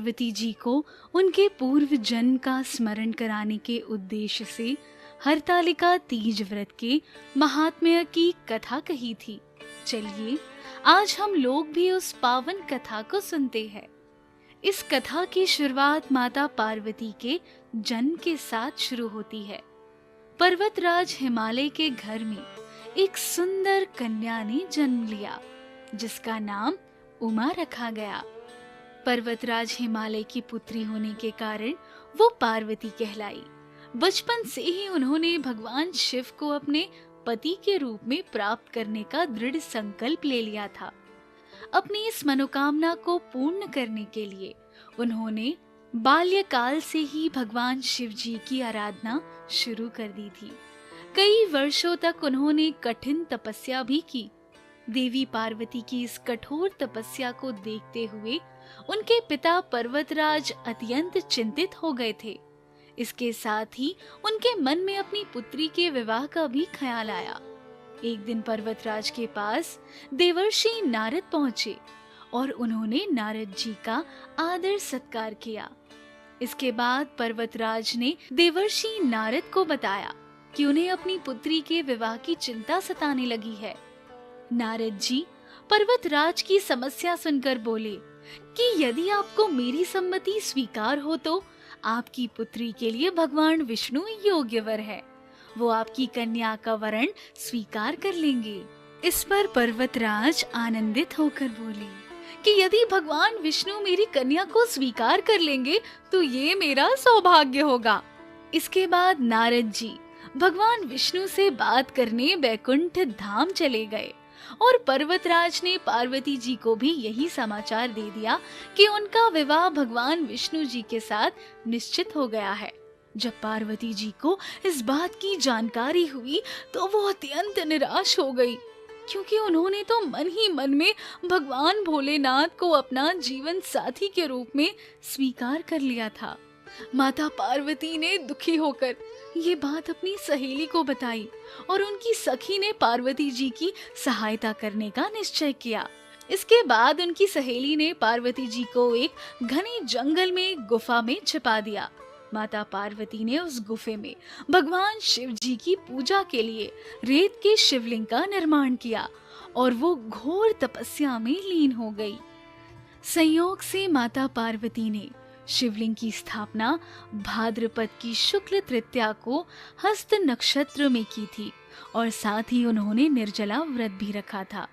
पार्वती जी को उनके पूर्व जन्म का स्मरण कराने के उद्देश्य से हरतालिका तीज व्रत के महात्म्य की कथा कही थी। चलिए आज हम लोग भी उस पावन कथा को सुनते हैं। इस कथा की शुरुआत माता पार्वती के जन्म के साथ शुरू होती है। पर्वतराज हिमालय के घर में एक सुंदर कन्या ने जन्म लिया जिसका नाम उमा रखा गया। पर्वतराज हिमालय की पुत्री होने के कारण वो पार्वती कहलाई। बचपन से ही उन्होंने भगवान शिव को अपने पति के रूप में प्राप्त करने का दृढ़ संकल्प ले लिया था। अपनी इस मनोकामना को पूर्ण करने के लिए उन्होंने बाल्यकाल से ही भगवान शिव जी की आराधना शुरू कर दी थी। कई वर्षों तक उन्होंने कठिन तपस्या भी की। देवी पार्वती की इस कठोर तपस्या को देखते हुए उनके पिता पर्वतराज अत्यंत चिंतित हो गए थे। इसके साथ ही उनके मन में अपनी पुत्री के विवाह का भी ख्याल आया। एक दिन पर्वतराज के पास देवर्षि नारद पहुंचे और उन्होंने नारद जी का आदर सत्कार किया। इसके बाद पर्वतराज ने देवर्षि नारद को बताया कि उन्हें अपनी पुत्री के विवाह की चिंता सताने लगी है। नारद जी पर्वतराज की समस्या सुनकर बोले कि यदि आपको मेरी सम्मति स्वीकार हो तो आपकी पुत्री के लिए भगवान विष्णु योग्य वर है। वो आपकी कन्या का वरण स्वीकार कर लेंगे। इस पर पर्वतराज आनंदित होकर बोले कि यदि भगवान विष्णु मेरी कन्या को स्वीकार कर लेंगे तो ये मेरा सौभाग्य होगा। इसके बाद नारद जी भगवान विष्णु से बात करने बैकुंठ धाम चले गए और पर्वतराज ने पार्वती जी को भी यही समाचार दे दिया कि उनका विवाह भगवान विष्णु जी के साथ निश्चित हो गया है। जब पार्वती जी को इस बात की जानकारी हुई तो वो अत्यंत निराश हो गई, क्योंकि उन्होंने तो मन ही मन में भगवान भोलेनाथ को अपना जीवन साथी के रूप में स्वीकार कर लिया था। माता पार्वती ने दुखी होकर ये बात अपनी सहेली को बताई और उनकी सखी ने पार्वती जी की सहायता करने का निश्चय किया। इसके बाद उनकी सहेली ने पार्वती जी को एक घने जंगल में गुफा में छिपा दिया। माता पार्वती ने उस गुफे में भगवान शिव जी की पूजा के लिए रेत के शिवलिंग का निर्माण किया और वो घोर तपस्या में लीन हो गई। संयोग से माता पार्वती ने शिवलिंग की स्थापना भाद्रपद की शुक्ल तृतीया को हस्त नक्षत्र में की थी और साथ ही उन्होंने निर्जला व्रत भी रखा था।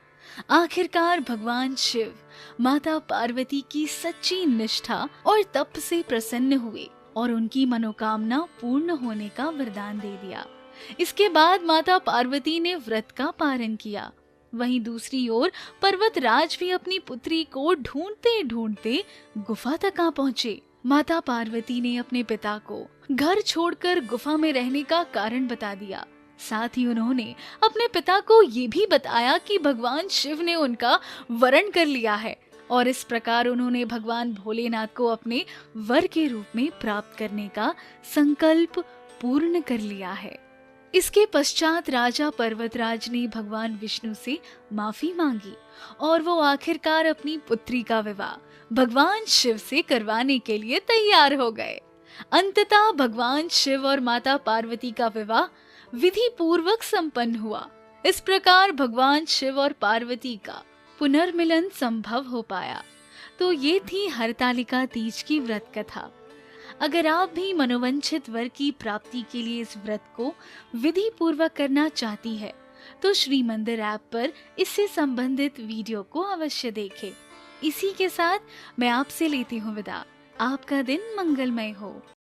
आखिरकार भगवान शिव माता पार्वती की सच्ची निष्ठा और तप से प्रसन्न हुए और उनकी मनोकामना पूर्ण होने का वरदान दे दिया। इसके बाद माता पार्वती ने व्रत का पारण किया। वहीं दूसरी ओर पर्वतराज भी अपनी पुत्री को ढूंढते ढूंढते गुफा तक आ पहुँचे। माता पार्वती ने अपने पिता को घर छोड़कर गुफा में रहने का कारण बता दिया। साथ ही उन्होंने अपने पिता को ये भी बताया कि भगवान शिव ने उनका वरण कर लिया है और इस प्रकार उन्होंने भगवान भोलेनाथ को अपने वर के रूप में प्राप्त करने का संकल्प पूर्ण कर लिया है। इसके पश्चात राजा पर्वतराज ने भगवान विष्णु से माफी मांगी और वो आखिरकार अपनी पुत्री का विवाह भगवान शिव से करवाने के लिए तैयार हो गए। अंततः भगवान शिव और माता पार्वती का विवाह विधि पूर्वक संपन्न हुआ। इस प्रकार भगवान शिव और पार्वती का पुनर्मिलन संभव हो पाया। तो ये थी हरतालिका तीज की व्रत कथा। अगर आप भी मनोवांछित वर की प्राप्ति के लिए इस व्रत को विधि पूर्वक करना चाहती है तो श्री मंदिर ऐप पर इससे संबंधित वीडियो को अवश्य देखें। इसी के साथ मैं आपसे लेती हूँ विदा। आपका दिन मंगलमय हो।